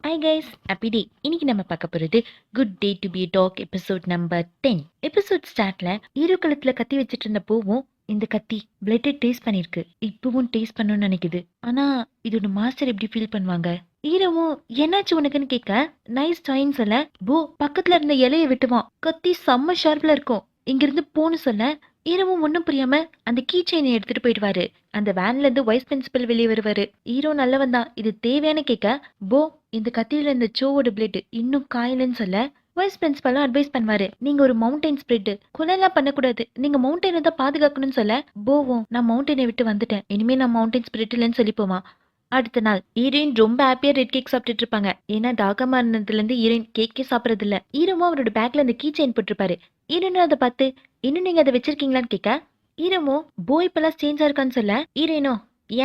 Hi guys, happy day. இன்னைக்கு நம்ம பார்க்க போறது good day to be dog episode number 10. Episode ஸ்டார்ட்ல ஹீரோ கழுத்துல கத்தி வச்சிட்டு இருந்த பூவும் இந்த கத்தி பிளட்டை டேஸ்ட் பண்ணிருக்கு. இப்பவும் டேஸ்ட் பண்ணணும்னு நினைக்குது. ஆனா இதோட மாஸ்டர் எப்படி ஃபீல் பண்ணுவாங்க? ஹீரோவும் என்னாச்சு உனக்குன்னு கேட்க நைஸ் சாயின்னு சொல்ல போ பக்கத்துல இருந்த இலைய வெட்டுவான். கத்தி செம்ம ஷார்ப்ல இருக்கும். இங்கிருந்து போன்னு சொல்ல ஹீரோவும் ஒன்னும் புரியாம அந்த கீ செயினை எடுத்துட்டு போயிடுவாரு. அந்த வேன்ல இருந்து வைஸ் பிரின்சிபல் வெளியே வருவாரு. ஹீரோ நல்லவன் தான், இது தேவையான கேட்க போ இந்த கத்தியில இந்த சோவோட பிளட் இன்னும் காயலன்னு சொல்ல வைஸ் பிரின்சிபலும் அட்வைஸ் பண்ணுவாரு. நீங்க ஒரு மவுண்டைன் ஸ்பிரிட், கொலைலாம் பண்ணக்கூடாது, நீங்க மவுண்டனை தான் பாதுகாக்கணும்னு சொல்ல போவோம் நான் மவுண்டனை விட்டு வந்துட்டேன், இனிமே நான் மவுண்டைன் ஸ்பிரிட் இல்லைன்னு சொல்லி போவான். அடுத்த நாள் ஹீரோயின் ரொம்ப ஹாப்பியா ரெட் கேக் சாப்பிட்டுட்டு இருப்பாங்க. ஏன்னா தாகமா இருந்ததுல இருந்து ஹீரோயின் கேக்கே சாப்பிடறது இல்ல. ஹீரோவும் அவரோட பேக்ல அந்த கீ செயின் போட்டிருப்பாரு. ஹீரோயினும் அதை பார்த்து இன்னும் நீங்க அதை வச்சிருக்கீங்களான்னு கேட்க ஹீரோமோ போய் இப்பெல்லாம் சேஞ்சா இருக்கான்னு சொல்ல ஹீரோயினோ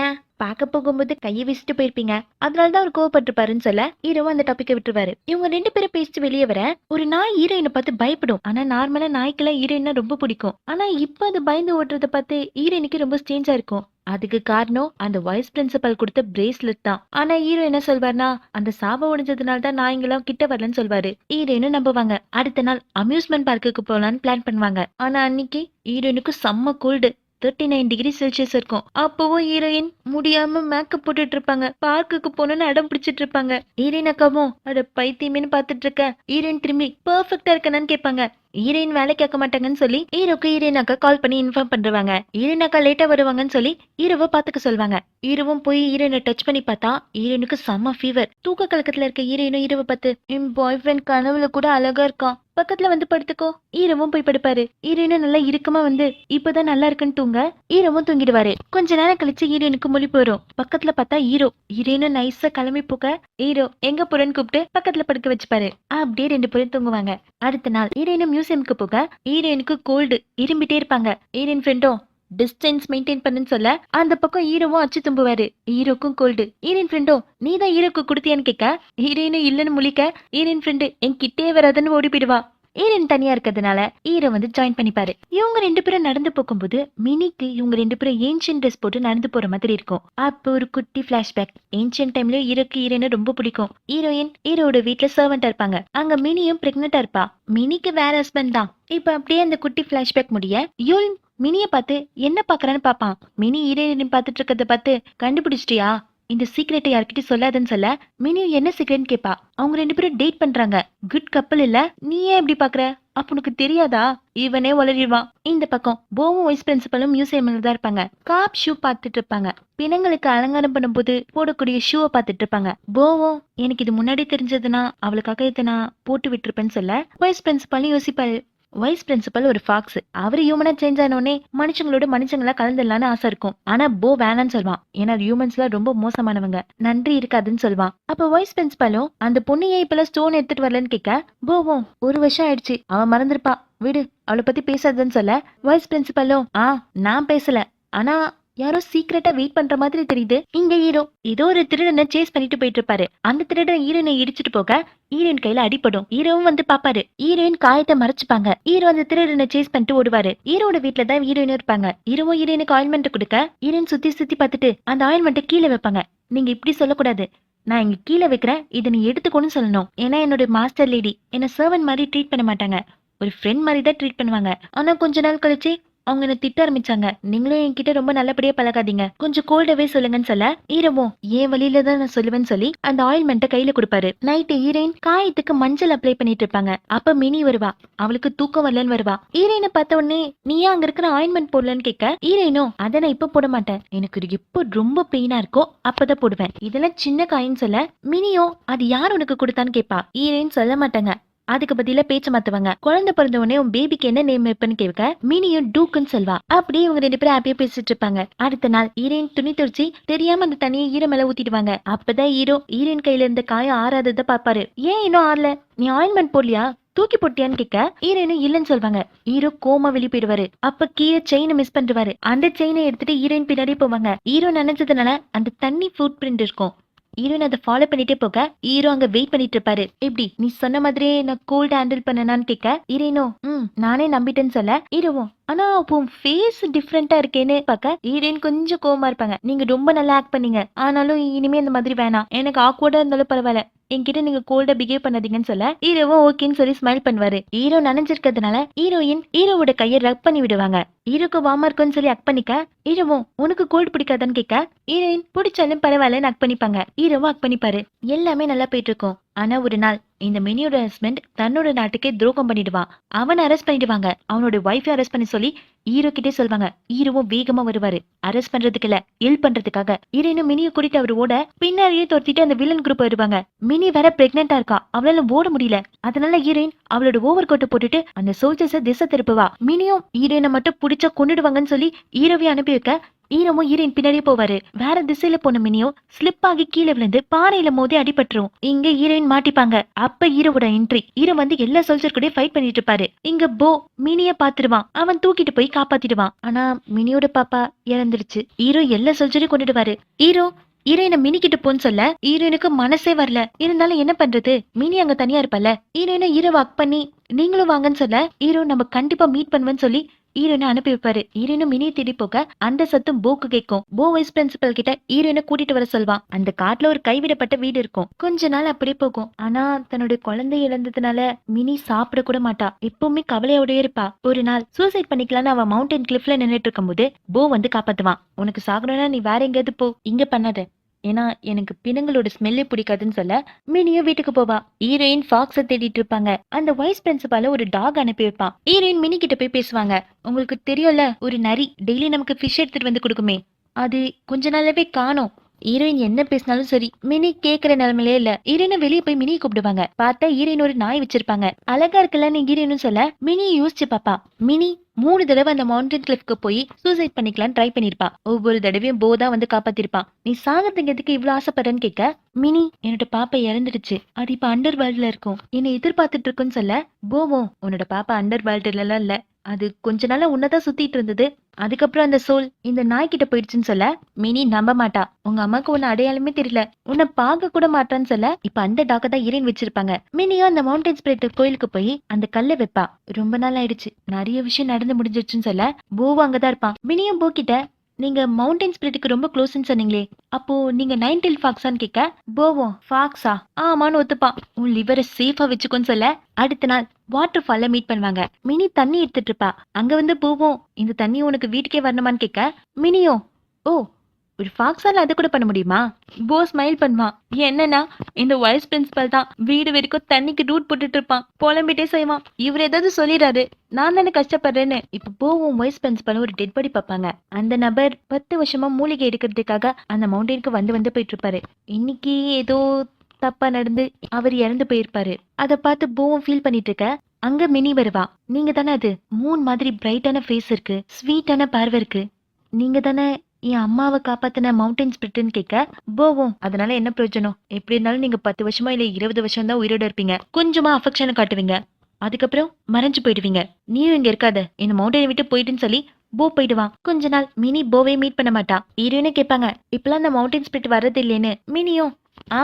ஏன் பார்க்க போகும்போது கையை வீசிட்டு போயிருப்பீங்க, அதனாலதான் அவர் கோவப்பட்டிருப்பாருன்னு சொல்ல ஹீரோவும் அந்த டாபிக்கை விட்டுருவாரு. இவங்க ரெண்டு பேரும் பேசிட்டு வெளியே வர ஒரு நாய் ஹீரோயினை பார்த்து பயப்படும். ஆனா நார்மலா நாய்க்கெல்லாம் ஹீரோயினா ரொம்ப பிடிக்கும். ஆனா இப்ப அது பயந்து ஓட்டுறத பார்த்து ஹீரோயினுக்கு ரொம்ப ஸ்டேஞ்சா இருக்கும். அதுக்கு காரணம் அந்த வைஸ் பிரின்சிபல் கொடுத்த பிரேஸ்லெட் தான். ஆனா ஹீரோ என்ன சொல்வார்னா அந்த சாபம் உடைஞ்சதுனால தான் நாய்ங்கெல்லாம் கிட்ட வரலன்னு சொல்வாரு. ஹீரோயினும் நம்புவாங்க. அடுத்த நாள் அம்யூஸ்மெண்ட் பார்க்குக்கு போலான்னு பிளான் பண்ணுவாங்க. ஆனா அன்னைக்கு ஹீரோயினுக்கு செம்ம கோல்டு, 39 டிகிரி செல்சியஸ் இருக்கும். அப்பவும் ஹீரோயின் முடியாம மேக்கப் போட்டுட்டு இருப்பாங்க. பார்க்குக்கு போகணும்னு அடம் பிடிச்சிட்டு இருப்பாங்க. ஹீரோயின் அக்காவும் அட பைத்தியமேன்னு பாத்துட்டு இருக்க. ஹீரோயின் திரும்பி பெர்ஃபெக்டா இருக்கணும்னு கேட்பாங்க. ஹீரோயின் வேலை கேட்க மாட்டாங்கன்னு சொல்லி ஹீரோக்கு ஹீரோயின் அக்கா கால் பண்ணி இன்ஃபார்ம் பண்றாங்க. ஹீரோயின் அக்கா லேட்டா வருவாங்கன்னு சொல்லி ஹீரோவை பாத்துக்க சொல்வாங்க. ஹீரோவும் போய் ஹீரோயினை டச் பண்ணி பார்த்தா ஹீரோயினுக்கு செம்ம ஃபீவர். தூக்க கலக்கத்துல இருக்க ஹீரோயினும் ஹீரோவை பார்த்து என் பாய் ஃப்ரெண்ட் கனவுல கூட அழகா இருக்கான், பக்கத்துல வந்து படுத்துக்கோ. ஹீரோவும் போய் படுப்பாரு. ஹீரோயினும் நல்லா இறுக்கமா வந்து இப்பதான் நல்லா இருக்குன்னு தூங்க ஹீரோவும் தூங்கிடுவாரு. கொஞ்ச நேரம் கழிச்சு ஹீரோயினுக்கு முழிப்பு வரும். பக்கத்துல பார்த்தா ஹீரோயினும் நைஸா கிளம்பி போக ஹீரோ எங்க போறேன்னு கூப்பிட்டு பக்கத்துல படுக்க வச்சுப்பாரு. அப்படியே ரெண்டு பேரும் தூங்குவாங்க. அடுத்த நாள் ஹீரோயினும் மியூசியம்க்கு போக ஹீரோயினுக்கு கோல்டு, இரும்பிட்டே இருப்பாங்க. ஹீரோயின் ஃப்ரெண்டும் டிஸ்டன்ஸ் மெயின்டைன் பண்ணுன்னு சொல்ல அந்த பக்கம் ஹீரோவும் அச்சு தும்புவாரு. ஹீரோக்கும் கோல்டு. ஹீரோயின் ஃப்ரெண்டும் நீ தான் ஹீரோக்கு கொடுத்தியான்னு கேட்க ஹீரோயினும் இல்லன்னு முழிக்க ஹீரோயின் ஃப்ரெண்டு என் கிட்டே வராதுன்னு ஓடி போயிடுவா. ஹீரோயின் தனியா இருக்கிறதுனால ஹீரோ வந்து ஜாயின் பண்ணிப்பாரு. இவங்க ரெண்டு பேரும் நடந்து போகும்போது மினிக்கு இவங்க ரெண்டு பேரும் ஏன்ஷியன் ட்ரெஸ் போட்டு நடந்து போற மாதிரி இருக்கும். அப்போ ஒரு குட்டி பிளாஷ்பேக். ஏன்ஷியன் டைம்ல ஹீரோக்கு ஹீரோயினை ரொம்ப பிடிக்கும். ஹீரோயின் ஹீரோட வீட்டுல சர்வெண்டா இருப்பாங்க. அங்க மினியும் பிரெக்னெண்டா இருப்பா. மினிக்கு வேற ஹஸ்பண்ட் தான். இப்ப அப்படியே அந்த குட்டி பிளாஷ்பேக் முடிய யூரின் மினிய பார்த்து என்ன பாக்குறான்னு பாப்பான். மினி ஹீரோயின் பார்த்துட்டு இருக்கிறத பார்த்து கண்டுபிடிச்சிட்டியா, இந்த சீக்ரெட்டை யார்கிட்டயும் சொல்லாதுன்னு சொல்ல மினியும் என்ன சீக்ரெட்னு கேப்பா. அவங்க ரெண்டு பேரும் டேட் பண்றாங்க. குட் கப்பல் இல்ல, நீ ஏன் இப்படி பாக்குற, அப்ப உனக்கு தெரியாதா, இவனே வளரிடுவான். இந்த பக்கம் போவும் வைஸ் பிரின்சிபலும் மியூசியம்ல தான் இருப்பாங்க. காப் ஷூ பார்த்துட்டு இருப்பாங்க. பிணங்களுக்கு அலங்காரம் பண்ணும்போது போடக்கூடிய ஷூவை பார்த்துட்டு இருப்பாங்க. போவும் எனக்கு இது முன்னாடி தெரிஞ்சதுன்னா அவளுக்காக இதை நான் போட்டு விட்டுருப்பேன்னு சொல்ல வைஸ் பிரின்சிபலும் யோசிப்பாரு. வைஸ் பிரின்சிபல் ஒரு ஃபாக்ஸ். அவரு ஹியூமனா சேஞ்ச் ஆனோடனே மனுஷங்களோட மனுஷங்களா கலந்துடலான்னு ஆசை இருக்கும். ஆனா போ வேணான்னு சொல்வான். ஏன்னா ஹியூமன்ஸ்ல ரொம்ப மோசமானவங்க, நன்றி இருக்காதுன்னு சொல்வான். அப்ப வைஸ் பிரின்சிபலும் அந்த பொண்ணையே இப்பெல்லாம் ஸ்டோன் எடுத்துட்டு வரலன்னு கேட்க போவும் ஒரு வருஷம் ஆயிடுச்சு, அவன் மறந்துருப்பா, விடு, அவளை பத்தி பேசாதுன்னு சொல்ல வைஸ் பிரின்சிபலும் நான் பேசல, ஆனா யாரோ சீக்கிரட்டா வெயிட் பண்ற மாதிரி தெரியுது. இங்க ஹீரோ ஏதோ ஒரு திருடனை சேஸ் பண்ணிட்டு போயிட்டு இருப்பாரு. அந்த திருடன் ஹீரோனை இடிச்சிட்டு போக ஹீரோயின் கையில அடிப்படும். ஹீரோவும் வந்து பாப்பாரு. ஹீரோயின் காயத்தை மறைச்சுப்பாங்க. ஹீரோ அந்த திருடனை சேஸ் பண்ணிட்டு ஓடுவாரு. ஹீரோட வீட்டுல தான் ஹீரோயினும் இருப்பாங்க. ஹீரோவும் ஹீரோயினுக்கு ஆயில்மெண்ட் கொடுக்க ஹீரோயின் சுத்தி சுத்தி பார்த்துட்டு அந்த ஆயில்மெண்ட்டை கீழே வைப்பாங்க. நீங்க இப்படி சொல்லக்கூடாது, நான் இங்க கீழே வைக்கிறேன், இதை நீ எடுத்துக்கோன்னு சொல்லணும். ஏன்னா என்னோட மாஸ்டர் லேடி என்ன சர்வன் மாதிரி ட்ரீட் பண்ண மாட்டாங்க, ஒரு ஃப்ரெண்ட் மாதிரி தான் ட்ரீட் பண்ணுவாங்க. ஆனா கொஞ்ச நாள் கழிச்சு அவங்க என்ன திட்ட ஆரம்பிச்சாங்க. நீங்களும் என்கிட்ட ரொம்ப நல்லபடியா பழகாதீங்க, கொஞ்சம் கோல்டாவே சொல்லுங்கன்னு சொல்ல ஹீரோவும் ஏன் வழியில தான் நான் சொல்லுவேன்னு சொல்லி அந்த ஆயில்மெண்ட்டை கையில கொடுப்பாரு. நைட்டு ஹீரோயின் காயத்துக்கு மஞ்சள் அப்ளை பண்ணிட்டு இருப்பாங்க. அப்ப மினி வருவா. அவளுக்கு தூக்கம் வரலன்னு வருவா. ஹீரோயினை பார்த்த உடனே நீ ஏன் அங்க இருக்கிற ஆயின்மெண்ட் போடலன்னு கேட்க ஹீரோயினும் அதை நான் இப்ப போட மாட்டேன், எனக்கு எப்போ ரொம்ப பெயினா இருக்கோ அப்பதான் போடுவேன், இதெல்லாம் சின்ன காயின்னு சொல்ல மினியும் அது யார் உனக்கு கொடுத்தான்னு கேட்பா. ஹீரோயின் சொல்ல மாட்டாங்க. அதுக்கு பதிலா பேச்ச மாத்துவாங்க. குழந்தை பிறந்த உடனே உன் பேபிக்கு என்ன நேம் வைப்பன்னு கேட்க மினியும் டூக்குன்னு சொல்வா. அப்படியே இவங்க ரெண்டு பேரும் ஹாப்பியா பேசிட்டு இருப்பாங்க. அடுத்த நாள் ஹீரோயின் துணி துடிச்சு தெரியாம அந்த தண்ணியை ஹீரோ மேல ஊத்திடுவாங்க. அப்பதான் ஹீரோயின் கையில இருந்த காயம் ஆறாதத பாப்பாரு. ஏன் இன்னும் ஆறல, நீ ஆயின்மெண்ட் போடலையா, தூக்கி போட்டியான்னு கேட்க ஹீரோயினும் இல்லன்னு சொல்வாங்க. ஹீரோ கோமா வெளியே போயிடுவாரு. அப்ப கீழே செயினை மிஸ் பண்ணிடுவாரு. அந்த செயினை எடுத்துட்டு ஹீரோயின் பின்னாடி போவாங்க. ஹீரோ நினைச்சதுனால அந்த தண்ணி ஃபுட் பிரிண்ட் இருக்கும். ஹீரோயின் அதை ஃபாலோ பண்ணிட்டே போக ஹீரோ அங்க வெயிட் பண்ணிட்டு இருப்பாரு. எப்படி நீ சொன்ன மாதிரியே நான் கோல்ட் ஹேண்டில் பண்ணனான்னு கேட்க ஹீரோயினோ நானே நம்பிட்டேன்னு சொல்ல ஹீரோவும் ஆனா உன் ஃபேஸ் டிஃப்ரெண்டா இருக்கேன்னு பார்க்க ஹீரோயின் கொஞ்சம் கோவமா இருப்பாங்க. நீங்க ரொம்ப நல்லா ஆக்ட் பண்ணீங்க, ஆனாலும் இனிமே இந்த மாதிரி வேணாம், எனக்கு ஆக்வர்டா இருந்தாலும் பரவாயில்ல, என்கிட்ட நீங்க கோல்டா பிஹேவ் பண்ணாதீங்கன்னு சொல்ல ஹீரோவும் ஓகேன்னு சொல்லி ஸ்மைல் பண்ணுவாரு. ஹீரோ நனைஞ்சிருக்கிறதுனால ஹீரோயின் ஹீரோவோட கையை ரப் பண்ணி விடுவாங்க. ஹீரோக்கு வாமா இருக்குன்னு சொல்லி அக் பண்ணிக்க ஹீரோவும் உனக்கு கோல்டு பிடிக்காதான்னு கேட்க ஹீரோயின் பிடிச்சாலும் பரவாயில்லன்னு அக் பண்ணிப்பாங்க. ஹீரோவும் அக் பண்ணிப்பாரு. எல்லாமே நல்லா போயிட்டு இருக்கும். ஆனா ஒரு நாள் இந்த மினியோட ஹஸ்பண்ட் தன்னோட நாட்டுக்கே துரோகம் பண்ணிடுவான். அவனை அரெஸ்ட் பண்ணிடுவாங்க. அவனோட ஒய்ஃபை அரெஸ்ட் பண்ணி சொல்லி ஹீரோ கிட்டே சொல்வாங்க. ஹீரோவும் வேகமா வருவாரு அரெஸ்ட் பண்றதுக்கு இல்ல ஹெல்ப் பண்றதுக்காக. ஹீரோயினும் மினியை கூட்டிட்டு அவர் ஓட பின்னாடியே துரத்திட்டு அந்த வில்லன் குரூப் வருவாங்க. மினி வேற பிரெக்னெண்டா இருக்கா. அவளால ஓட முடியல. அதனால ஹீரோயின் அவளோட ஓவர் கோட்டை போட்டுட்டு அந்த சோல்ஜர்ஸ திசை திருப்புவா. மினியும் ஹீரோயினை மட்டும் பிடிச்சா கொண்டுடுவாங்கன்னு சொல்லி ஹீரோவை அனுப்பி வைக்க ஹீரோவும் ஹீரோயின் பின்னாடியே போவாரு. வேற திசையில போன மினியோ ஸ்லிப் ஆகி கீழே விழுந்து பாறையில மோதி அடிபட்டுரும். இங்க ஹீரோயின் மாட்டிப்பாங்க. அப்ப ஹீரோவோட என்ட்ரி. ஹீரோ வந்து எல்லா சோல்ஜர் கூட ஃபைட் பண்ணிட்டு இருப்பாரு. இங்க போ மினிய பாத்துருவான். அவன் தூக்கிட்டு போய் காப்பாத்திடுவான். ஆனா மினியோட பாப்பா இறந்துருச்சு. ஹீரோ எல்லா சோல்ஜரையும் கொண்டுடுவாரு. ஹீரோ ஹீரோயினை மினி கிட்ட போன்னு சொல்ல ஹீரோயினுக்கு மனசே வரல. இருந்தாலும் என்ன பண்றது, மினி அங்க தனியா இருப்பல. ஹீரோயினை ஹீரோ வாக் பண்ணி நீங்களும் வாங்கன்னு சொல்ல ஹீரோ நம்ம கண்டிப்பா மீட் பண்ணுவேன்னு சொல்லி ஹீரோயினை அனுப்பி வைப்பாரு. ஹீரோயினும் மினியை தேடி போக அந்த சத்தம் போக்கு கேட்கும். போ வைஸ் பிரின்சிபல் கிட்ட ஹீரோயினை கூட்டிட்டு வர சொல்வான். அந்த காட்டுல ஒரு கைவிடப்பட்ட வீடு இருக்கும். கொஞ்ச நாள் அப்படியே போகும். ஆனா தன்னுடைய குழந்தை இழந்ததுனால மினி சாப்பிட கூட மாட்டா. எப்பவுமே கவலையோடய இருப்பா. ஒரு நாள் சூசைட் பண்ணிக்கலான்னு அவன் மவுண்டன் கிளிஃப்ல நின்னுட்டு இருக்கும் போது போ வந்து காப்பாத்துவான். உனக்கு சாகணும்னா நீ வேற எங்கேயாவது போ, இங்க பண்ணாத. ஏன்னா எனக்கு பிணங்களோட ஸ்மெல்லே பிடிக்காதுன்னு சொல்ல மினியும் வீட்டுக்கு போவா. ஹீரோயின் ஃபாக்ஸ தேடிட்டு இருப்பாங்க. அந்த வைஸ் பிரின்சிபால ஒரு டாக் அனுப்பி வைப்பான். ஹீரோயின் மினி கிட்ட போய் பேசுவாங்க. உங்களுக்கு தெரியும்ல ஒரு நரி டெய்லி நமக்கு ஃபிஷ் எடுத்துட்டு வந்து கொடுக்குமே, அது கொஞ்ச நாளாவே காணோம். ஹீரோயின் என்ன பேசினாலும் சரி மினி கேக்குற நிலைமையிலே இல்ல. ஹீரோயினை வெளியே போய் மினியை கூப்பிடுவாங்க. பார்த்தா ஹீரோயின் ஒரு நாய் வச்சிருப்பாங்க. அழகா இருக்குல்ல நீ ஹீரோயின்னு சொல்ல மினி யோசிச்சு பாப்பா. மினி 3 தடவை அந்த மவுண்டன் கிளிஃப்க்கு போய் சூசைட் பண்ணிக்கலாம் ட்ரை பண்ணிருப்பா. ஒவ்வொரு தடவையும் போதான் வந்து காப்பாத்திருப்பான். நீ சாகிறதுக்கு எதுக்கு இவ்வளவு ஆசைப்படுறன்னு கேட்க மினி என்னோட பாப்பா இறந்துடுச்சு. அது இப்ப அண்டர் வேர்ல்ட்ல இருக்கும். என்னை எதிர்பார்த்துட்டு இருக்குன்னு சொல்ல போவோம் உன்னோட பாப்பா அண்டர் வேர்ல்டுல எல்லாம் இல்ல. அது கொஞ்ச நாளா உன்னதான் சுத்திட்டு இருந்தது. அதுக்கப்புறம் அந்த சோல் இந்த நாய் கிட்ட போயிடுச்சுன்னு சொல்ல மினி நம்ப மாட்டா. உங்க அம்மாக்கு உன்ன அடையாளமே தெரியல, உன்னை பார்க்க கூட மாட்டான்னு சொல்ல இப்ப அந்த டாக்க தான் இறைன் வச்சிருப்பாங்க. மினியும் அந்த மவுண்டன் ஸ்பிரிட் கோயிலுக்கு போய் அந்த கல்லை வைப்பா. ரொம்ப நாள் ஆயிடுச்சு, நிறைய விஷயம் நடந்து முடிஞ்சிருச்சுன்னு சொல்ல போவும் அங்கதான் இருப்பான். மினியும் போ கிட்ட நீங்க மவுண்டன் ஸ்பிரிட்டுக்கு ரொம்ப க்ளோஸ்ன்னு சொன்னீங்களே, அப்போ நீங்க நைன் டெயில் ஃபாக்ஸான்னு கேட்க போவோம் ஃபாக்ஸா ஆமான்னு ஒத்துப்பான். உன் லிவரை சேஃபா வச்சுக்கோன்னு சொல்ல அடுத்த நாள் வாட்டர் ஃபால்ல மீட் பண்ணுவாங்க. மினி தண்ணி எடுத்துட்டு இருப்பா. அங்க வந்து போவோம் இந்த தண்ணி உனக்கு வீட்டுக்கே வரணுமான்னு கேட்க மினியும் ஓ ஒரு ஃபாக்ஸால அது கூட பண்ண முடியுமா. போ ஸ்மைல் பண்ணுவான். என்னன்னா இந்த வைஸ் பிரின்சிபல் தான் வீடு வரைக்கும் தண்ணிக்கு ரூட் போட்டுட்டு இருப்பான். புலம்பிட்டே செய்வான். இவர் ஏதாவது சொல்லிடாரு நான் தானே கஷ்டப்படுறேன்னு. இப்ப போவும் வைஸ் பிரின்சிபல் ஒரு டெட் பாடி பார்ப்பாங்க. அந்த நபர் 10 வருஷமா மூலிகை எடுக்கிறதுக்காக அந்த மவுண்டனுக்கு வந்து போயிட்டு இருப்பாரு. இன்னைக்கு ஏதோ தப்பா நடந்து அவர் இறந்து போயிருப்பாரு. அத பார்த்து போவும் ஃபீல் பண்ணிட்டு இருக்க அங்க மினி வருவா. நீங்க தானே அது மூன் மாதிரி பிரைட்டான ஃபேஸ் இருக்கு, ஸ்வீட்டான பார்வை இருக்கு, நீங்க தானே என் அம்மாவை காப்பாத்தின மவுண்டன் ஸ்பிரிட்னு கேட்க போவோம் அதனால என்ன பிரயோஜனம், எப்படி இருந்தாலும் நீங்க 10 வருஷமா இல்ல 20 வருஷம் தான் உயிரோட இருப்பீங்க. கொஞ்சமா அஃபெக்ஷனை காட்டுவீங்க, அதுக்கப்புறம் மறைஞ்சு போயிடுவீங்க. நீயும் இங்க இருக்காத, இந்த மவுண்டனை விட்டு போயிட்டுன்னு சொல்லி போ போயிடுவான். கொஞ்ச நாள் மினி போவே மீட் பண்ண மாட்டா. ஹீரோயினே கேட்பாங்க இப்பெல்லாம் அந்த மவுண்டன் ஸ்பிரிட் வர்றது இல்லையேன்னு. மினியும் ஆ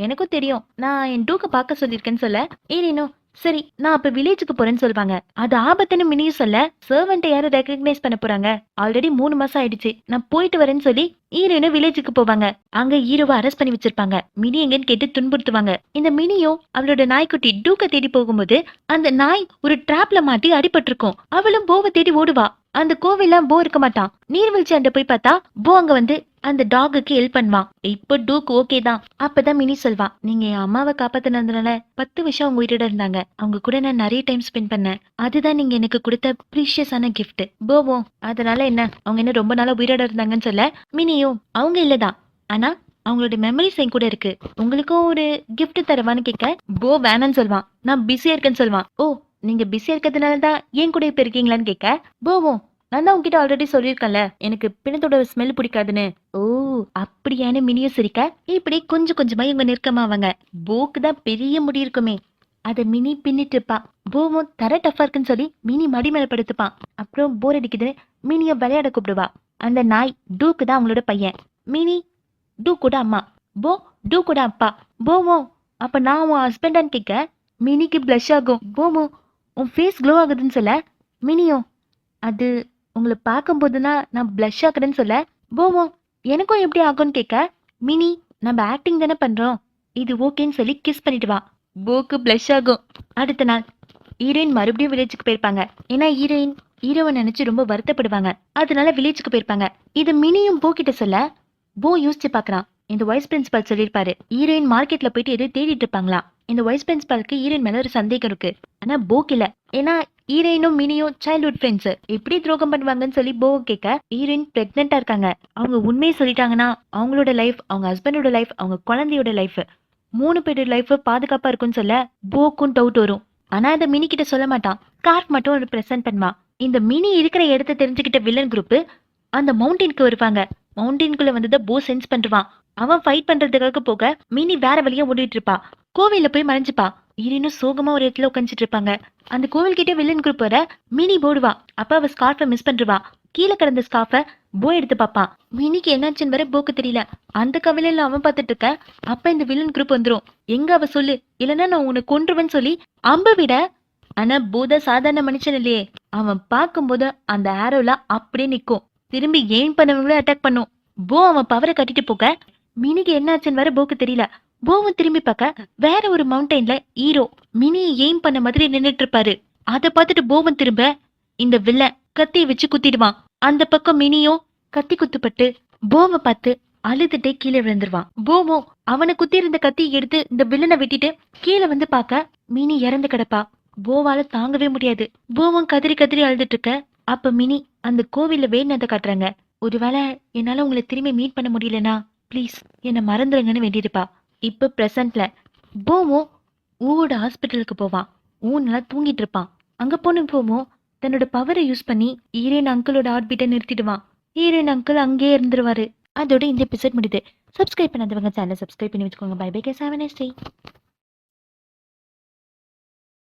எனக்கும் தெரியும், நான் என் டூக்க பார்க்க சொல்லியிருக்கேன்னு சொல்ல ஹீரோயினும் சரி நான் அப்ப வில்லேஜுக்கு போறேன்னு சொல்லுவாங்க. அது ஆபத்துன்னு மினியும் சொல்ல சர்வெண்ட்டை யாரும் ரெகக்னைஸ் பண்ண போறாங்க, ஆல்ரெடி 3 மாசம் ஆயிடுச்சு, நான் போயிட்டு வரேன்னு சொல்லி ஹீரோயினும் வில்லேஜுக்கு போவாங்க. அங்க ஹீரோவை அரெஸ்ட் பண்ணி வச்சிருப்பாங்க. மினி எங்கன்னு கேட்டு துன்புறுத்துவாங்க. இந்த மினியும் அவளோட நாய்க்குட்டி டூக்க தேடி போகும்போது அந்த நாய் ஒரு டிராப்ல மாட்டி அடிபட்டிருக்கும். அவளும் போவை தேடி ஓடுவா. அந்த கோவில்ல போ இருக்க மாட்டான். நீர்வீழ்ச்சி அண்ட போய் பார்த்தா போ அங்க வந்து அந்த டாகுக்கு ஹெல்ப் பண்ணுவான். இப்போ டூக் ஓகே தான். அப்பதான் மினி சொல்வான் நீங்க என் அம்மாவை காப்பாத்தினதுனால 10 வருஷம் அவங்க உயிரோட இருந்தாங்க, அவங்க கூட நான் நிறைய டைம் ஸ்பெண்ட் பண்ணேன், அதுதான் நீங்க எனக்கு கொடுத்த ப்ரீஷியஸான கிஃப்ட் போவோம். அதனால என்ன அவங்க என்ன ரொம்ப நாளா உயிரோட இருந்தாங்கன்னு சொல்ல மினியும் அவங்க இல்லதான், ஆனா அவங்களோட மெமரிஸ் என் கூட இருக்கு, உங்களுக்கும் ஒரு கிஃப்ட் தரவான்னு கேட்க போ வேணான்னு சொல்வான். நான் பிஸியா இருக்கேன்னு சொல்வான். ஓ நீங்க பிஸியா இருக்கிறதுனாலதான் ஏன் கூட இப்ப இருக்கீங்களான்னு கேட்க போவோம் நான் தான் உங்ககிட்ட ஆல்ரெடி சொல்லியிருக்கேன்ல எனக்கு பிணத்தோட ஸ்மெல் பிடிக்காதுன்னு. ஓ அப்படியான மினியும் சிரிக்க இப்படி கொஞ்சம் கொஞ்சமா இவங்க நெருக்கமாவாங்க. போக்கு தான் பெரிய முடி இருக்குமே, அத மினி பின்னிட்டு இருப்பா. போவும் தர டஃபா இருக்குன்னு சொல்லி மினி மடி மேல படுத்துப்பான். அப்புறம் போர் அடிக்குது மினிய விளையாட கூப்பிடுவா. அந்த நாய் டூக்கு தான் அவங்களோட பையன். மினி டூ கூட அம்மா, போ டூ கூட அப்பா. போவோம் அப்ப நான் உன் ஹஸ்பண்டான்னு கேட்க மினிக்கு பிளஷ் ஆகும். போவோம் உன் ஃபேஸ் க்ளோ ஆகுதுன்னு சொல்ல மினியும் அது உங்களை பார்க்கும் போதுதான் நான் பிளஷ் ஆகுறேன்னு சொல்ல போவோம் எனக்கும் எப்படி ஆகும்னு கேட்க மினி நம்ம ஆக்டிங் தானே பண்றோம், இது ஓகேன்னு சொல்லி கிஸ் பண்ணிட்டு வா. போக்கு பிளஷ் ஆகும். அடுத்த நாள் ஹீரோயின் மறுபடியும் வில்லேஜுக்கு போயிருப்பாங்க. ஏன்னா ஹீரோவை நினைச்சு ரொம்ப வருத்தப்படுவாங்க. அதனால வில்லேஜுக்கு போயிருப்பாங்க. இது மினியும் போ கிட்ட சொல்ல போ யோசிச்சு பாக்குறான். இந்த வைஸ் பிரின்சிபால் சொல்லியிருப்பாரு ஹீரோயின் மார்க்கெட்ல போயிட்டு எதுவும் தேடிட்டு இருப்பாங்களா. இந்த வைஸ் பிரின்சிபாலுக்கு ஹீரோயின் மேல ஒரு சந்தேகம் இருக்கு. ஆனா போக்கு இல்ல. ஏன்னா ஹீரோயினும் மினியும் சைல்ட்ஹுட் ஃப்ரெண்ட்ஸ். எப்படி துரோகம் பண்ணுவாங்கன்னு சொல்லி போ கேட்க ஹீரோயின் பிரெக்னெண்டா இருக்காங்க. அவங்க உண்மையை சொல்லிட்டாங்கன்னா அவங்களோட லைஃப், அவங்க ஹஸ்பண்டோட லைஃப், அவங்க குழந்தையோட லைஃப், 3 பேரோட லைஃப் பாதுகாப்பா இருக்கும்னு சொல்ல போக்கும் டவுட் வரும். ஆனா இதை மினி கிட்ட சொல்ல மாட்டான். ஸ்கார்ஃப் மட்டும் ஒரு பிரசன்ட் பண்ணுவான். இந்த மினி இருக்கிற இடத்த தெரிஞ்சுக்கிட்ட வில்லன் குரூப் அந்த மவுண்டனுக்கு வருவாங்க. மவுண்டனுக்குள்ள வந்ததை போ சென்ஸ் பண்ணுவான். அவன் ஃபைட் பண்றதுக்காக போக மினி வேற வழியா ஓடிட்டு இருப்பா. கோவில்ல போய் மறைஞ்சுப்பா. ஹீரோயினும் சோகமா ஒரு இடத்துல உட்காந்துட்டு இருப்பாங்க. அந்த கோவில் கிட்ட வில்லன் குரூப் வர மினி போடுவா. அப்ப அவ ஸ்கார்ஃபை மிஸ் பண்றவா. கீழே கிடந்த ஸ்கார்ஃபை போ எடுத்து பாப்பான். மினிக்கு என்னாச்சுன்னு வர போக்கு தெரியல. அந்த கவலையில அவன் பார்த்துட்டு இருக்க. அப்ப இந்த வில்லன் குரூப் வந்துரும். எங்க அவ சொல்லு, இல்லைன்னா நான் உன்னை கொன்றுவேன்னு சொல்லி அம்ப விட. ஆனா போத சாதாரண மனுஷன் இல்லையே. அவன் பார்க்கும்போது அந்த ஆரோல அப்படியே நிக்கும். திரும்பி எய்ம் பண்ணவங்கள அட்டாக் பண்ணும். போ அவன் பவரை கட்டிட்டு போக மினிக்கு என்னாச்சுன்னு வர போக்கு தெரியல. போவும் திரும்பி பார்க்க வேற ஒரு மவுண்டன்ல ஹீரோ மினியை எய்ம் பண்ண மாதிரி நின்னுட்டு இருப்பாரு. அதை பார்த்துட்டு போவன் திரும்ப இந்த வில்ல கத்தியை வச்சு குத்திடுவான். அந்த பக்கம் மினியோ கத்தி குத்துப்பட்டு போவை பார்த்து அழுதுட்டே கீழே விழுந்துருவான். போவோ அவனை குத்தி இருந்த கத்தியை எடுத்து இந்த வில்லனை வெட்டிட்டு கீழே வந்து பார்க்க மினி இறந்து கிடப்பா. போவால தாங்கவே முடியாது. போவும் கதறி கதறி அழுதுட்டு இருக்க. அப்ப மினி அந்த கோவில்ல வேணதை காட்டுறாங்க. ஒருவேளை என்னால உங்களை திரும்பி மீட் பண்ண முடியலனா ப்ளீஸ் என்னை மறந்துடுங்கன்னு வேண்டியிருப்பா. இப்ப பிரசன்ட்ல போவும் ஊவோட ஹாஸ்பிட்டலுக்கு போவான். ஊ நல்லா தூங்கிட்டு இருப்பான். அங்க போன போவும் தன்னோட பவரை யூஸ் பண்ணி ஹீரோயின் அங்கிளோட ஹார்ட் பீட்டை நிறுத்திடுவான். ஹீரோயின் அங்கிள் அங்கேயே இருந்துருவாரு. அதோட இந்த எபிசோட் முடியுது. சப்ஸ்கிரைப் பண்ணாதவங்க சேனல் சப்ஸ்கிரைப் பண்ணி வச்சுக்கோங்க. Bye bye, guys have a nice day.